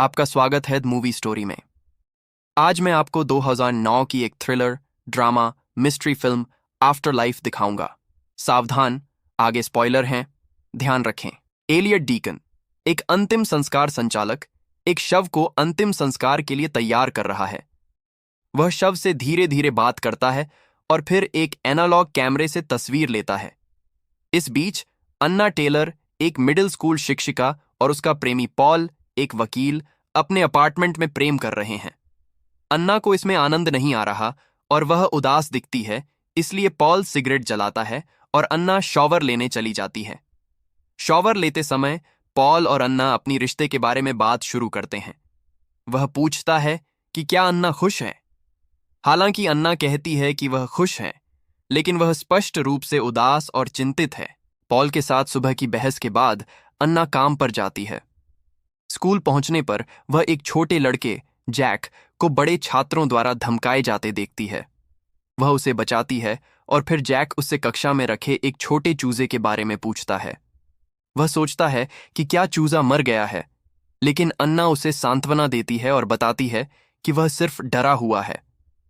आपका स्वागत है द मूवी स्टोरी में। आज मैं आपको 2009 की एक thriller, drama, mystery film after life दिखाऊंगा। सावधान, आगे स्पॉइलर हैं, ध्यान रखें। एलियट डीकन, एक अंतिम संस्कार संचालक, एक शव को अंतिम संस्कार के लिए तैयार कर रहा है। वह शव से धीरे धीरे बात करता है और फिर एक एनालॉग कैमरे से तस्वीर लेता है। इस बीच अन्ना टेलर, एक मिडिल स्कूल शिक्षिका, और उसका प्रेमी पॉल, एक वकील, अपने अपार्टमेंट में प्रेम कर रहे हैं। अन्ना को इसमें आनंद नहीं आ रहा और वह उदास दिखती है, इसलिए पॉल सिगरेट जलाता है और अन्ना शॉवर लेने चली जाती है। शॉवर लेते समय पॉल और अन्ना अपनी रिश्ते के बारे में बात शुरू करते हैं। वह पूछता है कि क्या अन्ना खुश है। हालांकि अन्ना कहती है कि वह खुश है, लेकिन वह स्पष्ट रूप से उदास और चिंतित है। पॉल के साथ सुबह की बहस के बाद अन्ना काम पर जाती है। स्कूल पहुंचने पर वह एक छोटे लड़के, जैक, को बड़े छात्रों द्वारा धमकाए जाते देखती है। वह उसे बचाती है और फिर जैक उससे कक्षा में रखे एक छोटे चूजे के बारे में पूछता है। वह सोचता है कि क्या चूजा मर गया है, लेकिन अन्ना उसे सांत्वना देती है और बताती है कि वह सिर्फ डरा हुआ है।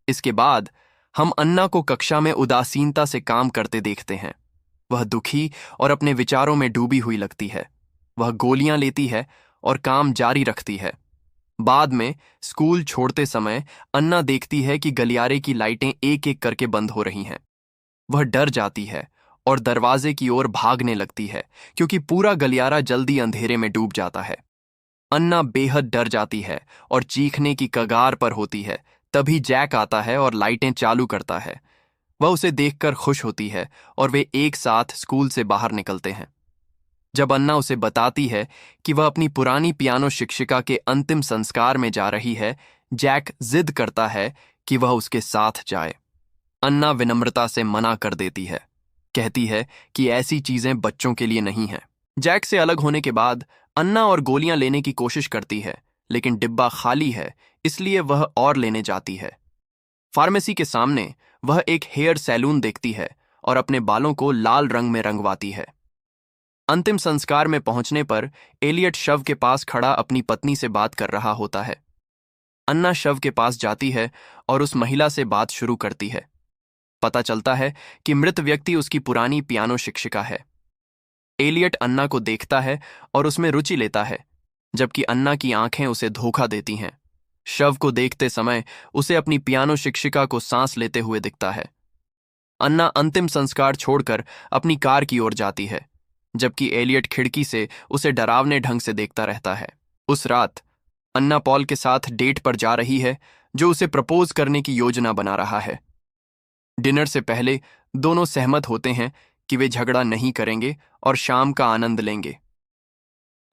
इसके बाद हम अन्ना को कक्षा में उदासीनता से काम करते देखते हैं। वह दुखी और अपने विचारों में डूबी हुई लगती है। वह गोलियां लेती है और काम जारी रखती है। बाद में स्कूल छोड़ते समय अन्ना देखती है कि गलियारे की लाइटें एक एक करके बंद हो रही हैं। वह डर जाती है और दरवाजे की ओर भागने लगती है, क्योंकि पूरा गलियारा जल्दी अंधेरे में डूब जाता है। अन्ना बेहद डर जाती है और चीखने की कगार पर होती है। तभी जैक आता है और लाइटें चालू करता है। वह उसे देखकर खुश होती है और वे एक साथ स्कूल से बाहर निकलते हैं। जब अन्ना उसे बताती है कि वह अपनी पुरानी पियानो शिक्षिका के अंतिम संस्कार में जा रही है, जैक जिद करता है कि वह उसके साथ जाए। अन्ना विनम्रता से मना कर देती है, कहती है कि ऐसी चीजें बच्चों के लिए नहीं हैं। जैक से अलग होने के बाद अन्ना और गोलियां लेने की कोशिश करती है, लेकिन डिब्बा खाली है, इसलिए वह और लेने जाती है। फार्मेसी के सामने वह एक हेयर सैलून देखती है और अपने बालों को लाल रंग में रंगवाती है। अंतिम संस्कार में पहुंचने पर एलियट शव के पास खड़ा अपनी पत्नी से बात कर रहा होता है। अन्ना शव के पास जाती है और उस महिला से बात शुरू करती है। पता चलता है कि मृत व्यक्ति उसकी पुरानी पियानो शिक्षिका है। एलियट अन्ना को देखता है और उसमें रुचि लेता है, जबकि अन्ना की आंखें उसे धोखा देती हैं। शव को देखते समय उसे अपनी पियानो शिक्षिका को सांस लेते हुए दिखता है। अन्ना अंतिम संस्कार छोड़कर अपनी कार की ओर जाती है, जबकि एलियट खिड़की से उसे डरावने ढंग से देखता रहता है। उस रात अन्ना पॉल के साथ डेट पर जा रही है, जो उसे प्रपोज करने की योजना बना रहा है। डिनर से पहले दोनों सहमत होते हैं कि वे झगड़ा नहीं करेंगे और शाम का आनंद लेंगे।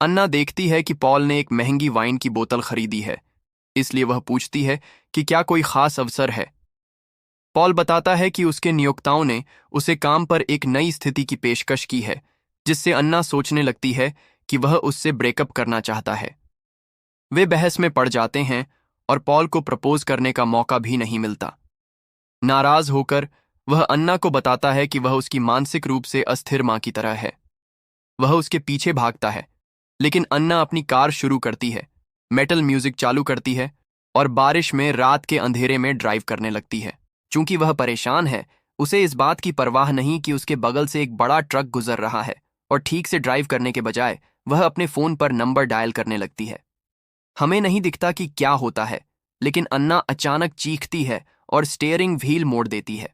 अन्ना देखती है कि पॉल ने एक महंगी वाइन की बोतल खरीदी है, इसलिए वह पूछती है कि क्या कोई खास अवसर है। पॉल बताता है कि उसके नियोक्ताओं ने उसे काम पर एक नई स्थिति की पेशकश की है, जिससे अन्ना सोचने लगती है कि वह उससे ब्रेकअप करना चाहता है। वे बहस में पड़ जाते हैं और पॉल को प्रपोज करने का मौका भी नहीं मिलता। नाराज होकर वह अन्ना को बताता है कि वह उसकी मानसिक रूप से अस्थिर मां की तरह है। वह उसके पीछे भागता है, लेकिन अन्ना अपनी कार शुरू करती है, मेटल म्यूजिक चालू करती है और बारिश में रात के अंधेरे में ड्राइव करने लगती है। चूंकि वह परेशान है, उसे इस बात की परवाह नहीं कि उसके बगल से एक बड़ा ट्रक गुजर रहा है, और ठीक से ड्राइव करने के बजाय वह अपने फोन पर नंबर डायल करने लगती है। हमें नहीं दिखता कि क्या होता है, लेकिन अन्ना अचानक चीखती है और स्टीयरिंग व्हील मोड़ देती है।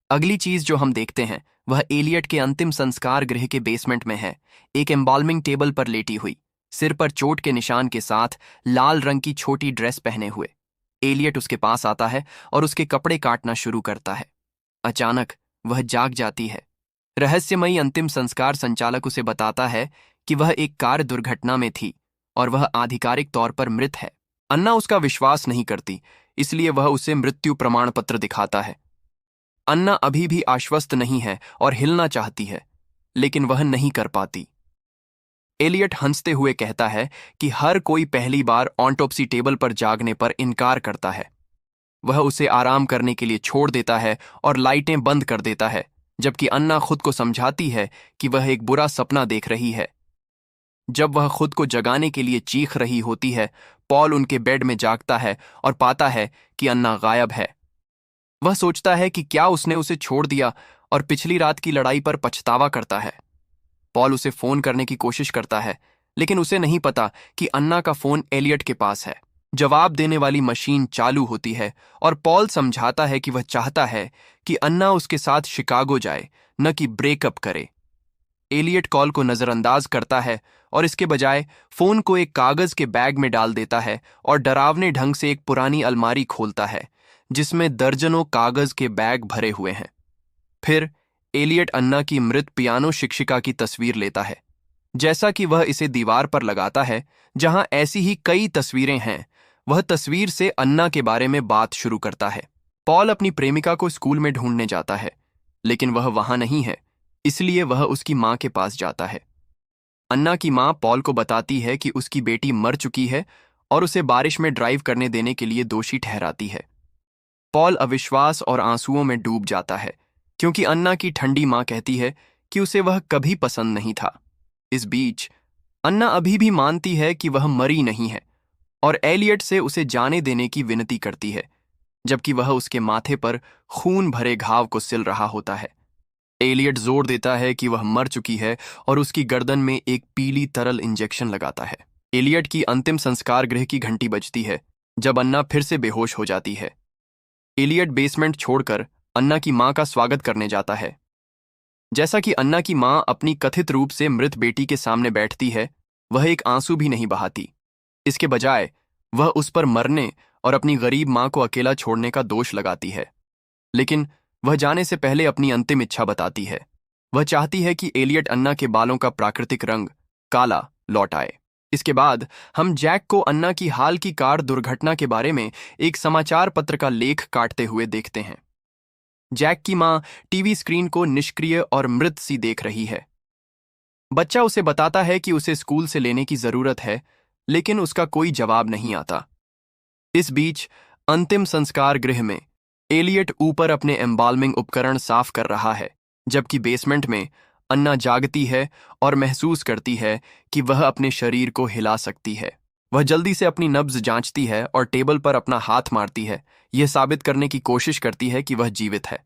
अगली चीज जो हम देखते हैं वह एलियट के अंतिम संस्कार गृह के बेसमेंट में है, एक एम्बाल्मिंग टेबल पर लेटी हुई, सिर पर चोट के निशान के साथ लाल रंग की छोटी ड्रेस पहने हुए। एलियट उसके पास आता है और उसके कपड़े काटना शुरू करता है। अचानक वह जाग जाती है। रहस्यमयी अंतिम संस्कार संचालक उसे बताता है कि वह एक कार दुर्घटना में थी और वह आधिकारिक तौर पर मृत है। अन्ना उसका विश्वास नहीं करती, इसलिए वह उसे मृत्यु प्रमाण पत्र दिखाता है। अन्ना अभी भी आश्वस्त नहीं है और हिलना चाहती है, लेकिन वह नहीं कर पाती। एलियट हंसते हुए कहता है कि हर कोई पहली बार ऑटोप्सी टेबल पर जागने पर इनकार करता है। वह उसे आराम करने के लिए छोड़ देता है और लाइटें बंद कर देता है, जबकि अन्ना खुद को समझाती है कि वह एक बुरा सपना देख रही है। जब वह खुद को जगाने के लिए चीख रही होती है, पॉल उनके बेड में जागता है और पाता है कि अन्ना गायब है। वह सोचता है कि क्या उसने उसे छोड़ दिया और पिछली रात की लड़ाई पर पछतावा करता है। पॉल उसे फोन करने की कोशिश करता है, लेकिन उसे नहीं पता कि अन्ना का फोन एलियट के पास है। जवाब देने वाली मशीन चालू होती है और पॉल समझाता है कि वह चाहता है कि अन्ना उसके साथ शिकागो जाए, न कि ब्रेकअप करे। एलियट कॉल को नजरअंदाज करता है और इसके बजाय फोन को एक कागज के बैग में डाल देता है और डरावने ढंग से एक पुरानी अलमारी खोलता है जिसमें दर्जनों कागज के बैग भरे हुए हैं। फिर एलियट अन्ना की मृत पियानो शिक्षिका की तस्वीर लेता है। जैसा कि वह इसे दीवार पर लगाता है जहां ऐसी ही कई तस्वीरें हैं, वह तस्वीर से अन्ना के बारे में बात शुरू करता है। पॉल अपनी प्रेमिका को स्कूल में ढूंढने जाता है, लेकिन वह वहां नहीं है, इसलिए वह उसकी मां के पास जाता है। अन्ना की मां पॉल को बताती है कि उसकी बेटी मर चुकी है और उसे बारिश में ड्राइव करने देने के लिए दोषी ठहराती है। पॉल अविश्वास और आंसुओं में डूब जाता है, क्योंकि अन्ना की ठंडी मां कहती है कि उसे वह कभी पसंद नहीं था। इस बीच अन्ना अभी भी मानती है कि वह मरी नहीं है और एलियट से उसे जाने देने की विनती करती है, जबकि वह उसके माथे पर खून भरे घाव को सिल रहा होता है। एलियट जोर देता है कि वह मर चुकी है और उसकी गर्दन में एक पीली तरल इंजेक्शन लगाता है। एलियट की अंतिम संस्कार गृह की घंटी बजती है जब अन्ना फिर से बेहोश हो जाती है। एलियट बेसमेंट छोड़कर अन्ना की मां का स्वागत करने जाता है। जैसा कि अन्ना की मां अपनी कथित रूप से मृत बेटी के सामने बैठती है, वह एक आंसू भी नहीं बहाती। इसके बजाय वह उस पर मरने और अपनी गरीब मां को अकेला छोड़ने का दोष लगाती है। लेकिन वह जाने से पहले अपनी अंतिम इच्छा बताती है। वह चाहती है कि एलियट अन्ना के बालों का प्राकृतिक रंग काला लौट आए। इसके बाद हम जैक को अन्ना की हाल की कार दुर्घटना के बारे में एक समाचार पत्र का लेख काटते हुए देखते हैं। जैक की मां टीवी स्क्रीन को निष्क्रिय और मृत सी देख रही है। बच्चा उसे बताता है कि उसे स्कूल से लेने की जरूरत है, लेकिन उसका कोई जवाब नहीं आता। इस बीच अंतिम संस्कार गृह में एलियट ऊपर अपने एम्बाल्मिंग उपकरण साफ कर रहा है, जबकि बेसमेंट में अन्ना जागती है और महसूस करती है कि वह अपने शरीर को हिला सकती है। वह जल्दी से अपनी नब्ज जांचती है और टेबल पर अपना हाथ मारती है, यह साबित करने की कोशिश करती है कि वह जीवित है।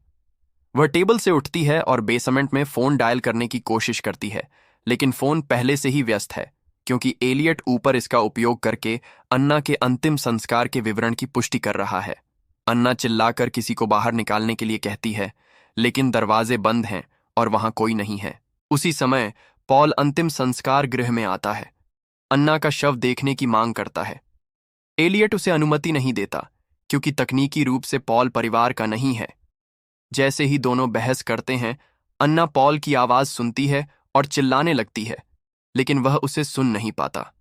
वह टेबल से उठती है और बेसमेंट में फोन डायल करने की कोशिश करती है, लेकिन फोन पहले से ही व्यस्त है, क्योंकि एलियट ऊपर इसका उपयोग करके अन्ना के अंतिम संस्कार के विवरण की पुष्टि कर रहा है। अन्ना चिल्लाकर किसी को बाहर निकालने के लिए कहती है, लेकिन दरवाजे बंद हैं और वहां कोई नहीं है। उसी समय पॉल अंतिम संस्कार गृह में आता है। अन्ना का शव देखने की मांग करता है। एलियट उसे अनुमति नहीं देता, क्योंकि तकनीकी रूप से पॉल परिवार का नहीं है। जैसे ही दोनों बहस करते हैं, अन्ना पॉल की आवाज सुनती है और चिल्लाने लगती है, लेकिन वह उसे सुन नहीं पाता।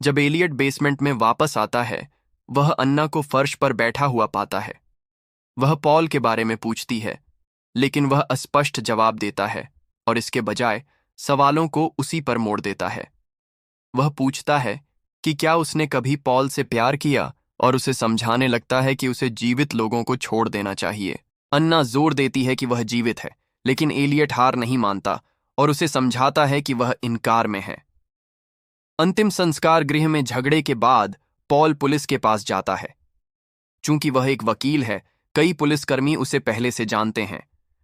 जब एलियट बेसमेंट में वापस आता है, वह अन्ना को फर्श पर बैठा हुआ पाता है। वह पॉल के बारे में पूछती है, लेकिन वह अस्पष्ट जवाब देता है और इसके बजाय सवालों को उसी पर मोड़ देता है। वह पूछता है कि क्या उसने कभी पॉल से प्यार किया और उसे समझाने लगता है कि उसे जीवित लोगों को छोड़ देना चाहिए। अन्ना जोर देती है कि वह जीवित है, लेकिन एलियट हार नहीं मानता और उसे समझाता है कि वह इनकार में है। अंतिम संस्कार गृह में झगड़े के बाद पॉल पुलिस के पास जाता है। चूंकि वह एक वकील है, कई पुलिसकर्मी उसे पहले से जानते हैं।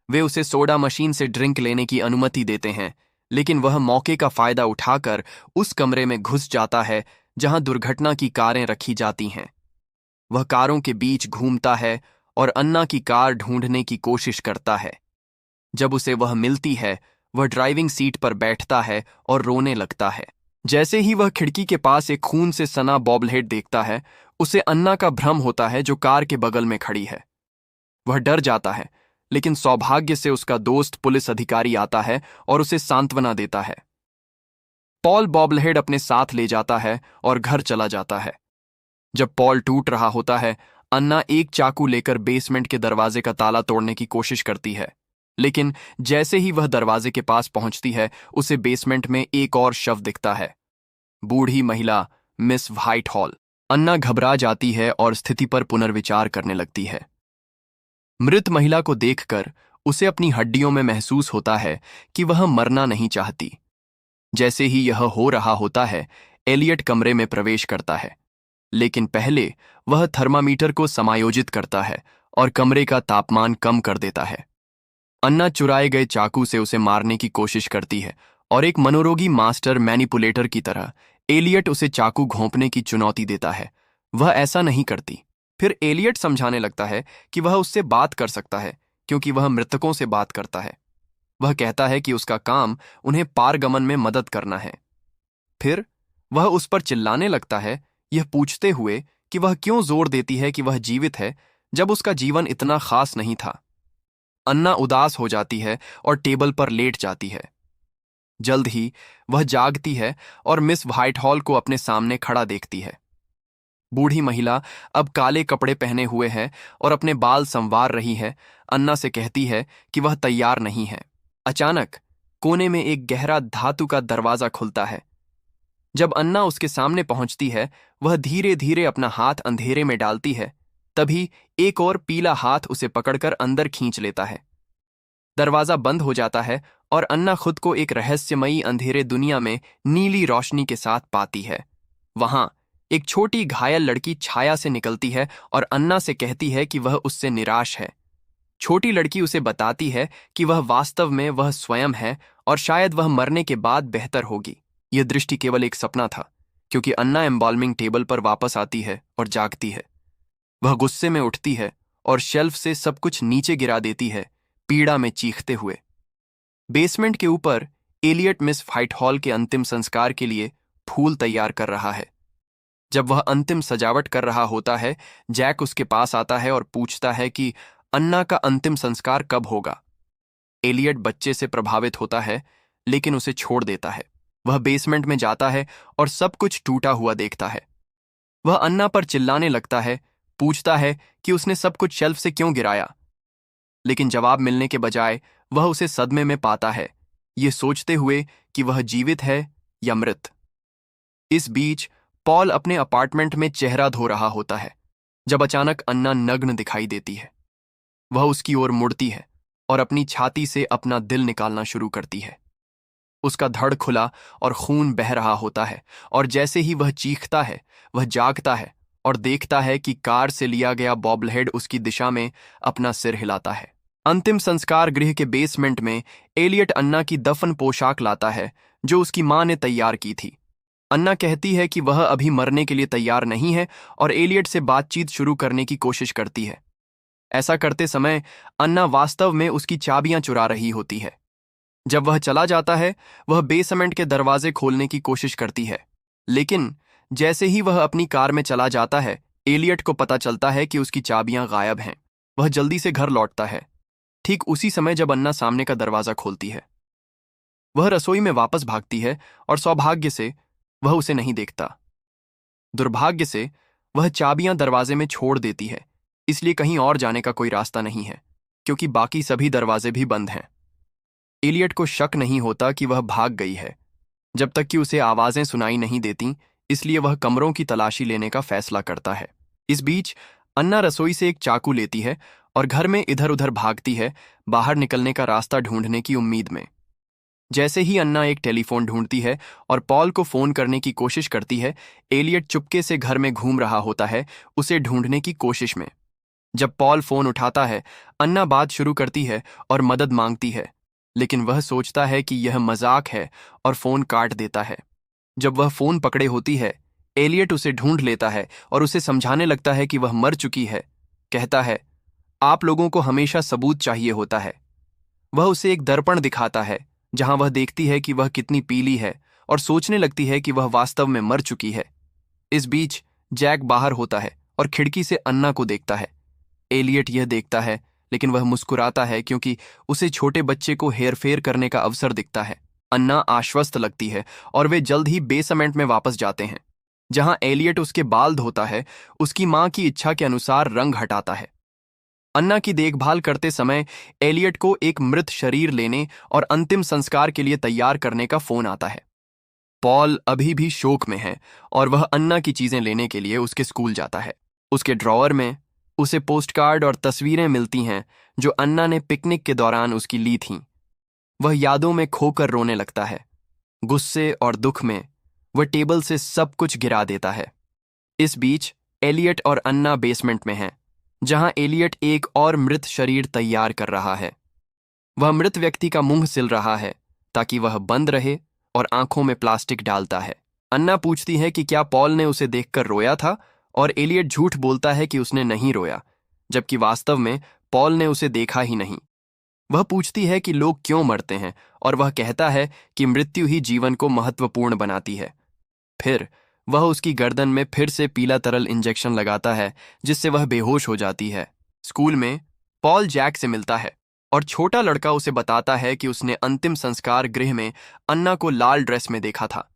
वे उसे सोडा मशीन से ड्रिंक लेने की अनुमति देते हैं, लेकिन वह मौके का फायदा उठाकर उस कमरे में घुस जाता है जहां दुर्घटना की कारें रखी जाती हैं। वह कारों के बीच घूमता है और अन्ना की कार ढूंढने की कोशिश करता है। जब उसे वह मिलती है, वह ड्राइविंग सीट पर बैठता है और रोने लगता है। जैसे ही वह खिड़की के पास एक खून से सना बॉब्लहेड देखता है, उसे अन्ना का भ्रम होता है जो कार के बगल में खड़ी है। वह डर जाता है, लेकिन सौभाग्य से उसका दोस्त पुलिस अधिकारी आता है और उसे सांत्वना देता है। पॉल बॉब्लहेड अपने साथ ले जाता है और घर चला जाता है। जब पॉल टूट रहा होता है, अन्ना एक चाकू लेकर बेसमेंट के दरवाजे का ताला तोड़ने की कोशिश करती है, लेकिन जैसे ही वह दरवाजे के पास पहुंचती है, उसे बेसमेंट में एक और शव दिखता है, बूढ़ी महिला मिस व्हाइट हॉल। अन्ना घबरा जाती है और स्थिति पर पुनर्विचार करने लगती है। मृत महिला को देखकर उसे अपनी हड्डियों में महसूस होता है कि वह मरना नहीं चाहती। जैसे ही यह हो रहा होता है, एलियट कमरे में प्रवेश करता है, लेकिन पहले वह थर्मामीटर को समायोजित करता है और कमरे का तापमान कम कर देता है। अन्ना चुराए गए चाकू से उसे मारने की कोशिश करती है और एक मनोरोगी मास्टर मैनिपुलेटर की तरह एलियट उसे चाकू घोंपने की चुनौती देता है। वह ऐसा नहीं करती। फिर एलियट समझाने लगता है कि वह उससे बात कर सकता है क्योंकि वह मृतकों से बात करता है। वह कहता है कि उसका काम उन्हें पारगमन में मदद करना है। फिर वह उस पर चिल्लाने लगता है, यह पूछते हुए कि वह क्यों जोर देती है कि वह जीवित है जब उसका जीवन इतना खास नहीं था। अन्ना उदास हो जाती है और टेबल पर लेट जाती है। जल्द ही वह जागती है और मिस व्हाइटहॉल को अपने सामने खड़ा देखती है। बूढ़ी महिला अब काले कपड़े पहने हुए है और अपने बाल संवार रही है। अन्ना से कहती है कि वह तैयार नहीं है। अचानक कोने में एक गहरा धातु का दरवाजा खुलता है। जब अन्ना उसके सामने पहुंचती है, वह धीरे धीरे अपना हाथ अंधेरे में डालती है। तभी एक और पीला हाथ उसे पकड़कर अंदर खींच लेता है। दरवाजा बंद हो जाता है और अन्ना खुद को एक रहस्यमयी अंधेरे दुनिया में नीली रोशनी के साथ पाती है। वहां एक छोटी घायल लड़की छाया से निकलती है और अन्ना से कहती है कि वह उससे निराश है। छोटी लड़की उसे बताती है कि वह वास्तव में वह स्वयं है और शायद वह मरने के बाद बेहतर होगी। यह दृष्टि केवल एक सपना था, क्योंकि अन्ना एम्बॉल्मिंग टेबल पर वापस आती है और जागती है। वह गुस्से में उठती है और शेल्फ से सब कुछ नीचे गिरा देती है, पीड़ा में चीखते हुए। बेसमेंट के ऊपर एलियट मिस व्हाइटहॉल के अंतिम संस्कार के लिए फूल तैयार कर रहा है। जब वह अंतिम सजावट कर रहा होता है, जैक उसके पास आता है और पूछता है कि अन्ना का अंतिम संस्कार कब होगा। एलियट बच्चे से प्रभावित होता है, लेकिन उसे छोड़ देता है। वह बेसमेंट में जाता है और सब कुछ टूटा हुआ देखता है। वह अन्ना पर चिल्लाने लगता है, पूछता है कि उसने सब कुछ शेल्फ से क्यों गिराया, लेकिन जवाब मिलने के बजाय वह उसे सदमे में पाता है, ये सोचते हुए कि वह जीवित है या मृत। इस बीच पॉल अपने अपार्टमेंट में चेहरा धो रहा होता है, जब अचानक अन्ना नग्न दिखाई देती है। वह उसकी ओर मुड़ती है और अपनी छाती से अपना दिल निकालना शुरू करती है। उसका धड़ खुला और खून बह रहा होता है, और जैसे ही वह चीखता है, वह जागता है और देखता है कि कार से लिया गया बॉब्लहेड उसकी दिशा में अपना सिर हिलाता है। अंतिम संस्कार गृह के बेसमेंट में एलियट अन्ना की दफन पोशाक लाता है, जो उसकी मां ने तैयार की थी। अन्ना कहती है कि वह अभी मरने के लिए तैयार नहीं है और एलियट से बातचीत शुरू करने की कोशिश करती है। ऐसा करते समय अन्ना वास्तव में उसकी चाबियां चुरा रही होती है। जब वह चला जाता है, वह बेसमेंट के दरवाजे खोलने की कोशिश करती है, लेकिन जैसे ही वह अपनी कार में चला जाता है, एलियट को पता चलता है कि उसकी चाबियां गायब हैं। वह जल्दी से घर लौटता है, ठीक उसी समय जब अन्ना सामने का दरवाजा खोलती है। वह रसोई में वापस भागती है और सौभाग्य से वह उसे नहीं देखता। दुर्भाग्य से वह चाबियां दरवाजे में छोड़ देती है, इसलिए कहीं और जाने का कोई रास्ता नहीं है, क्योंकि बाकी सभी दरवाजे भी बंद हैं। एलियट को शक नहीं होता कि वह भाग गई है, जब तक कि उसे आवाजें सुनाई नहीं देती, इसलिए वह कमरों की तलाशी लेने का फैसला करता है। इस बीच अन्ना रसोई से एक चाकू लेती है और घर में इधर उधर भागती है, बाहर निकलने का रास्ता ढूंढने की उम्मीद में। जैसे ही अन्ना एक टेलीफोन ढूंढती है और पॉल को फोन करने की कोशिश करती है, एलियट चुपके से घर में घूम रहा होता है, उसे ढूंढने की कोशिश में। जब पॉल फोन उठाता है, अन्ना बात शुरू करती है और मदद मांगती है, लेकिन वह सोचता है कि यह मजाक है और फोन काट देता है। जब वह फोन पकड़े होती है, एलियट उसे ढूंढ लेता है और उसे समझाने लगता है कि वह मर चुकी है। कहता है, आप लोगों को हमेशा सबूत चाहिए होता है। वह उसे एक दर्पण दिखाता है, जहां वह देखती है कि वह कितनी पीली है और सोचने लगती है कि वह वास्तव में मर चुकी है। इस बीच जैक बाहर होता है और खिड़की से अन्ना को देखता है। एलियट यह देखता है, लेकिन वह मुस्कुराता है क्योंकि उसे छोटे बच्चे को हेरफेर करने का अवसर दिखता है। अन्ना आश्वस्त लगती है और वे जल्द ही बेसमेंट में वापस जाते हैं, जहां एलियट उसके बाल धोता है, उसकी मां की इच्छा के अनुसार रंग हटाता है। अन्ना की देखभाल करते समय एलियट को एक मृत शरीर लेने और अंतिम संस्कार के लिए तैयार करने का फोन आता है। पॉल अभी भी शोक में है और वह अन्ना की चीजें लेने के लिए उसके स्कूल जाता है। उसके ड्रॉअर में उसे पोस्टकार्ड और तस्वीरें मिलती हैं जो अन्ना ने पिकनिक के दौरान उसकी ली थीं। वह यादों में खोकर रोने लगता है। गुस्से और दुख में वह टेबल से सब कुछ गिरा देता है। इस बीच एलियट और अन्ना बेसमेंट में हैं, जहां एलियट एक और मृत शरीर तैयार कर रहा है। वह मृत व्यक्ति का मुंह सिल रहा है ताकि वह बंद रहे और आंखों में प्लास्टिक डालता है। अन्ना पूछती है कि क्या पॉल ने उसे देखकर रोया था, और एलियट झूठ बोलता है कि उसने नहीं रोया, जबकि वास्तव में पॉल ने उसे देखा ही नहीं। वह पूछती है कि लोग क्यों मरते हैं, और वह कहता है कि मृत्यु ही जीवन को महत्वपूर्ण बनाती है। फिर वह उसकी गर्दन में फिर से पीला तरल इंजेक्शन लगाता है, जिससे वह बेहोश हो जाती है। स्कूल में पॉल जैक से मिलता है और छोटा लड़का उसे बताता है कि उसने अंतिम संस्कार गृह में अन्ना को लाल ड्रेस में देखा था।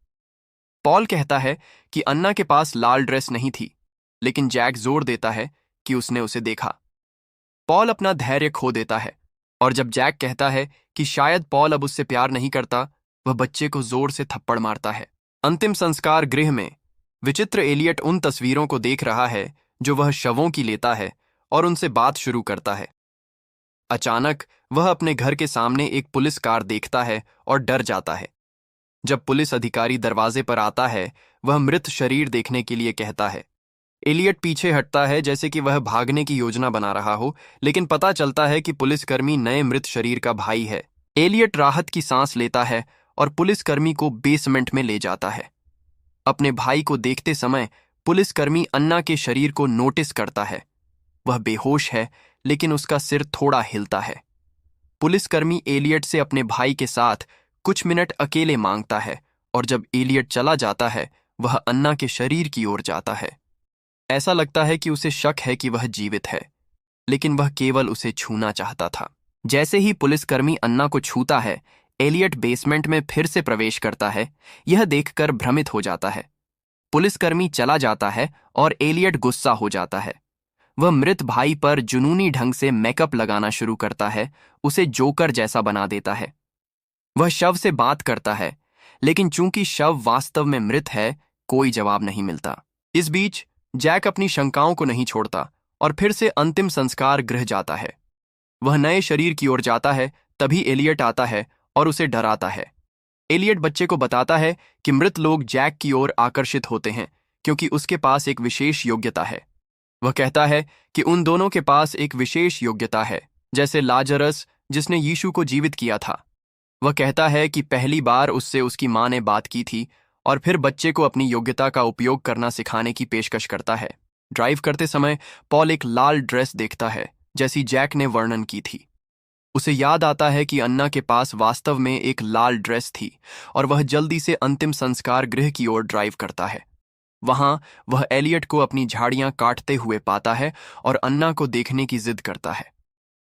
पॉल कहता है कि अन्ना के पास लाल ड्रेस नहीं थी, लेकिन जैक जोर देता है कि उसने उसे देखा। पॉल अपना धैर्य खो देता है, और जब जैक कहता है कि शायद पॉल अब उससे प्यार नहीं करता, वह बच्चे को जोर से थप्पड़ मारता है। अंतिम संस्कार गृह में विचित्र एलियट उन तस्वीरों को देख रहा है जो वह शवों की लेता है और उनसे बात शुरू करता है। अचानक वह अपने घर के सामने एक पुलिस कार देखता है और डर जाता है। जब पुलिस अधिकारी दरवाजे पर आता है, वह मृत शरीर देखने के लिए कहता है। एलियट पीछे हटता है जैसे कि वह भागने की योजना बना रहा हो, लेकिन पता चलता है कि पुलिसकर्मी नए मृत शरीर का भाई है। एलियट राहत की सांस लेता है और पुलिसकर्मी को बेसमेंट में ले जाता है। अपने भाई को देखते समय पुलिसकर्मी अन्ना के शरीर को नोटिस करता है। वह बेहोश है, लेकिन उसका सिर थोड़ा हिलता है। पुलिसकर्मी एलियट से अपने भाई के साथ कुछ मिनट अकेले मांगता है, और जब एलियट चला जाता है, वह अन्ना के शरीर की ओर जाता है। ऐसा लगता है कि उसे शक है कि वह जीवित है, लेकिन वह केवल उसे छूना चाहता था। जैसे ही पुलिसकर्मी अन्ना को छूता है, एलियट बेसमेंट में फिर से प्रवेश करता है। यह देखकर भ्रमित हो जाता है। पुलिसकर्मी चला जाता है और एलियट गुस्सा हो जाता है। वह मृत भाई पर जुनूनी ढंग से मेकअप लगाना शुरू करता है, उसे जोकर जैसा बना देता है। वह शव से बात करता है, लेकिन चूंकि शव वास्तव में मृत है, कोई जवाब नहीं मिलता। इस बीच जैक अपनी शंकाओं को नहीं छोड़ता और फिर से अंतिम संस्कार गृह जाता है। वह नए शरीर की ओर जाता है, तभी एलियट आता है और उसे डराता है। एलियट बच्चे को बताता है कि मृत लोग जैक की ओर आकर्षित होते हैं क्योंकि उसके पास एक विशेष योग्यता है। वह कहता है कि उन दोनों के पास एक विशेष योग्यता है, जैसे लाजरस जिसने यीशु को जीवित किया था। वह कहता है कि पहली बार उससे उसकी मां ने बात की थी, और फिर बच्चे को अपनी योग्यता का उपयोग करना सिखाने की पेशकश करता है। ड्राइव करते समय पॉल एक लाल ड्रेस देखता है, जैसी जैक ने वर्णन की थी। उसे याद आता है कि अन्ना के पास वास्तव में एक लाल ड्रेस थी, और वह जल्दी से अंतिम संस्कार गृह की ओर ड्राइव करता है। वहां वह एलियट को अपनी झाड़ियां काटते हुए पाता है और अन्ना को देखने की जिद करता है।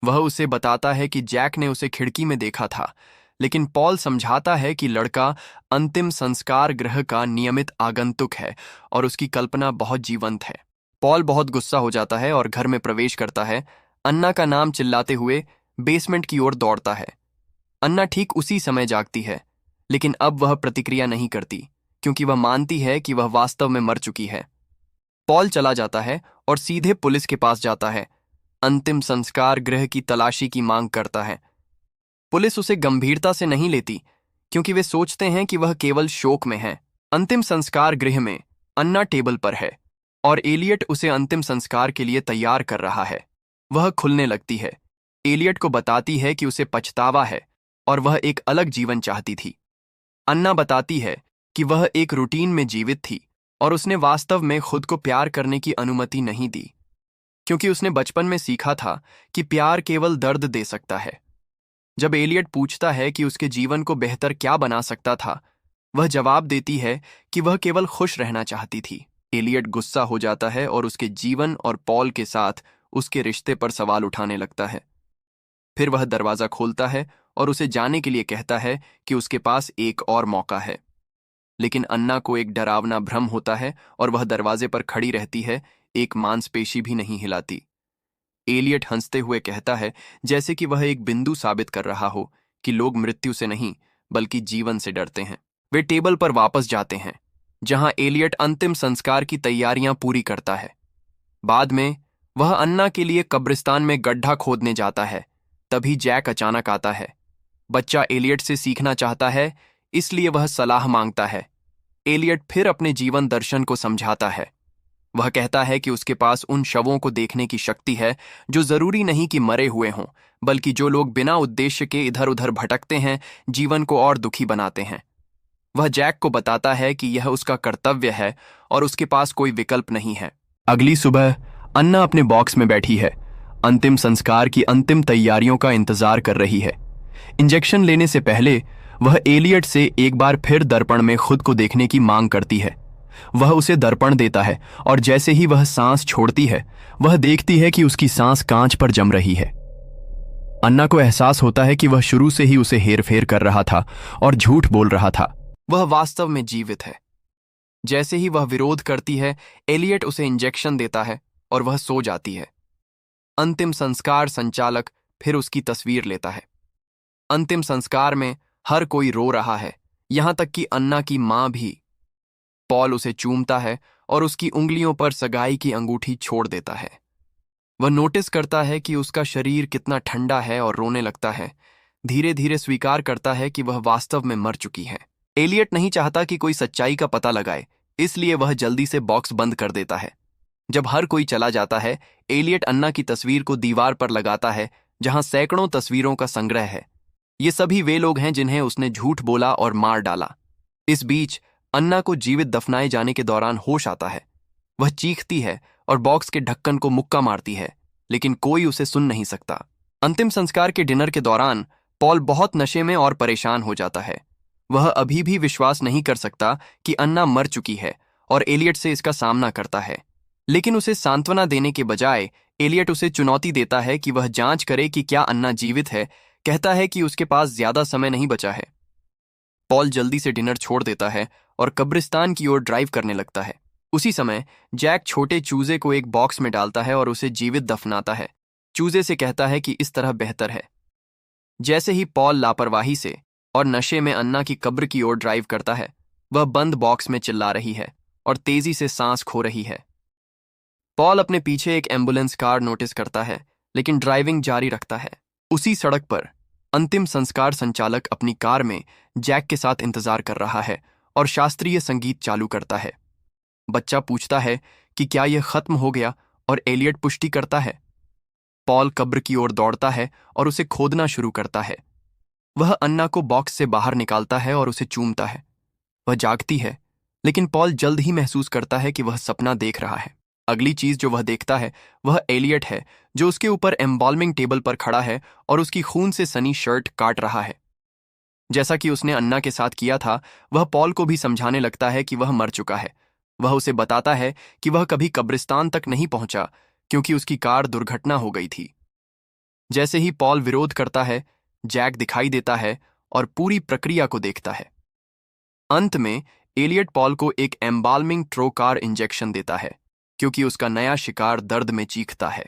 वह उसे बताता है कि जैक ने उसे खिड़की में देखा था, लेकिन पॉल समझाता है कि लड़का अंतिम संस्कार गृह का नियमित आगंतुक है और उसकी कल्पना बहुत जीवंत है। पॉल बहुत गुस्सा हो जाता है और घर में प्रवेश करता है। अन्ना का नाम चिल्लाते हुए बेसमेंट की ओर दौड़ता है। अन्ना ठीक उसी समय जागती है, लेकिन अब वह प्रतिक्रिया नहीं करती क्योंकि वह मानती है कि वह वास्तव में मर चुकी है। पॉल चला जाता है और सीधे पुलिस के पास जाता है। अंतिम संस्कार गृह की तलाशी की मांग करता है। पुलिस उसे गंभीरता से नहीं लेती क्योंकि वे सोचते हैं कि वह केवल शोक में है। अंतिम संस्कार गृह में अन्ना टेबल पर है और एलियट उसे अंतिम संस्कार के लिए तैयार कर रहा है। वह खुलने लगती है। एलियट को बताती है कि उसे पछतावा है और वह एक अलग जीवन चाहती थी। अन्ना बताती है कि वह एक रूटीन में जीवित थी और उसने वास्तव में खुद को प्यार करने की अनुमति नहीं दी, क्योंकि उसने बचपन में सीखा था कि प्यार केवल दर्द दे सकता है। जब एलियट पूछता है कि उसके जीवन को बेहतर क्या बना सकता था, वह जवाब देती है कि वह केवल खुश रहना चाहती थी। एलियट गुस्सा हो जाता है और उसके जीवन और पॉल के साथ उसके रिश्ते पर सवाल उठाने लगता है। फिर वह दरवाजा खोलता है और उसे जाने के लिए कहता है कि उसके पास एक और मौका है। लेकिन अन्ना को एक डरावना भ्रम होता है और वह दरवाजे पर खड़ी रहती है, एक मांसपेशी भी नहीं हिलाती। एलियट हंसते हुए कहता है, जैसे कि वह एक बिंदु साबित कर रहा हो कि लोग मृत्यु से नहीं बल्कि जीवन से डरते हैं। वे टेबल पर वापस जाते हैं, जहां एलियट अंतिम संस्कार की तैयारियां पूरी करता है। बाद में वह अन्ना के लिए कब्रिस्तान में गड्ढा खोदने जाता है। तभी जैक अचानक आता है। बच्चा एलियट से सीखना चाहता है, इसलिए वह सलाह मांगता है। एलियट फिर अपने जीवन दर्शन को समझाता है। वह कहता है कि उसके पास उन शवों को देखने की शक्ति है जो जरूरी नहीं कि मरे हुए हों, बल्कि जो लोग बिना उद्देश्य के इधर उधर भटकते हैं, जीवन को और दुखी बनाते हैं। वह जैक को बताता है कि यह उसका कर्तव्य है और उसके पास कोई विकल्प नहीं है। अगली सुबह अन्ना अपने बॉक्स में बैठी है, अंतिम संस्कार की अंतिम तैयारियों का इंतजार कर रही है। इंजेक्शन लेने से पहले वह एलियट से एक बार फिर दर्पण में खुद को देखने की मांग करती है। वह उसे दर्पण देता है और जैसे ही वह सांस छोड़ती है, वह देखती है कि उसकी सांस कांच पर जम रही है। अन्ना को एहसास होता है कि वह शुरू से ही उसे हेरफेर कर रहा था और झूठ बोल रहा था। वह वास्तव में जीवित है। जैसे ही वह विरोध करती है, एलियट उसे इंजेक्शन देता है और वह सो जाती है। अंतिम संस्कार संचालक फिर उसकी तस्वीर लेता है। अंतिम संस्कार में हर कोई रो रहा है, यहां तक कि अन्ना की मां भी। पॉल उसे चूमता है और उसकी उंगलियों पर सगाई की अंगूठी छोड़ देता है। वह नोटिस करता है कि उसका शरीर कितना ठंडा है और रोने लगता है। धीरे धीरे स्वीकार करता है कि वह वास्तव में मर चुकी है। एलियट नहीं चाहता कि कोई सच्चाई का पता लगाए, इसलिए वह जल्दी से बॉक्स बंद कर देता है। जब हर कोई चला जाता है, एलियट अन्ना की तस्वीर को दीवार पर लगाता है, जहां सैकड़ों तस्वीरों का संग्रह है। ये सभी वे लोग हैं जिन्हें उसने झूठ बोला और मार डाला। इस बीच अन्ना को जीवित दफनाए जाने के दौरान होश आता है। वह चीखती है और बॉक्स के ढक्कन को मुक्का मारती है, लेकिन कोई उसे सुन नहीं सकता। अंतिम संस्कार के डिनर के दौरान पॉल बहुत नशे में और परेशान हो जाता है। वह अभी भी विश्वास नहीं कर सकता कि अन्ना मर चुकी है और एलियट से इसका सामना करता है। लेकिन उसे सांत्वना देने के बजाय एलियट उसे चुनौती देता है कि वह जांच करे कि क्या अन्ना जीवित है। कहता है कि उसके पास ज्यादा समय नहीं बचा है। पॉल जल्दी से डिनर छोड़ देता है और कब्रिस्तान की ओर ड्राइव करने लगता है। उसी समय जैक छोटे चूजे को एक बॉक्स में डालता है और उसे जीवित दफनाता है। चूजे से कहता है कि इस तरह बेहतर है। जैसे ही पॉल लापरवाही से और नशे में अन्ना की कब्र की ओर ड्राइव करता है, वह बंद बॉक्स में चिल्ला रही है और तेजी से सांस खो रही है। पॉल अपने पीछे एक एम्बुलेंस कार नोटिस करता है, लेकिन ड्राइविंग जारी रखता है। उसी सड़क पर अंतिम संस्कार संचालक अपनी कार में जैक के साथ इंतजार कर रहा है और शास्त्रीय संगीत चालू करता है। बच्चा पूछता है कि क्या यह खत्म हो गया और एलियट पुष्टि करता है। पॉल कब्र की ओर दौड़ता है और उसे खोदना शुरू करता है। वह अन्ना को बॉक्स से बाहर निकालता है और उसे चूमता है। वह जागती है, लेकिन पॉल जल्द ही महसूस करता है कि वह सपना देख रहा है। अगली चीज जो वह देखता है वह एलियट है, जो उसके ऊपर एम्बाल्मिंग टेबल पर खड़ा है और उसकी खून से सनी शर्ट काट रहा है। जैसा कि उसने अन्ना के साथ किया था, वह पॉल को भी समझाने लगता है कि वह मर चुका है। वह उसे बताता है कि वह कभी कब्रिस्तान तक नहीं पहुंचा क्योंकि उसकी कार दुर्घटना हो गई थी। जैसे ही पॉल विरोध करता है, जैक दिखाई देता है और पूरी प्रक्रिया को देखता है। अंत में एलियट पॉल को एक एम्बाल्मिंग ट्रोकार इंजेक्शन देता है, क्योंकि उसका नया शिकार दर्द में चीखता है।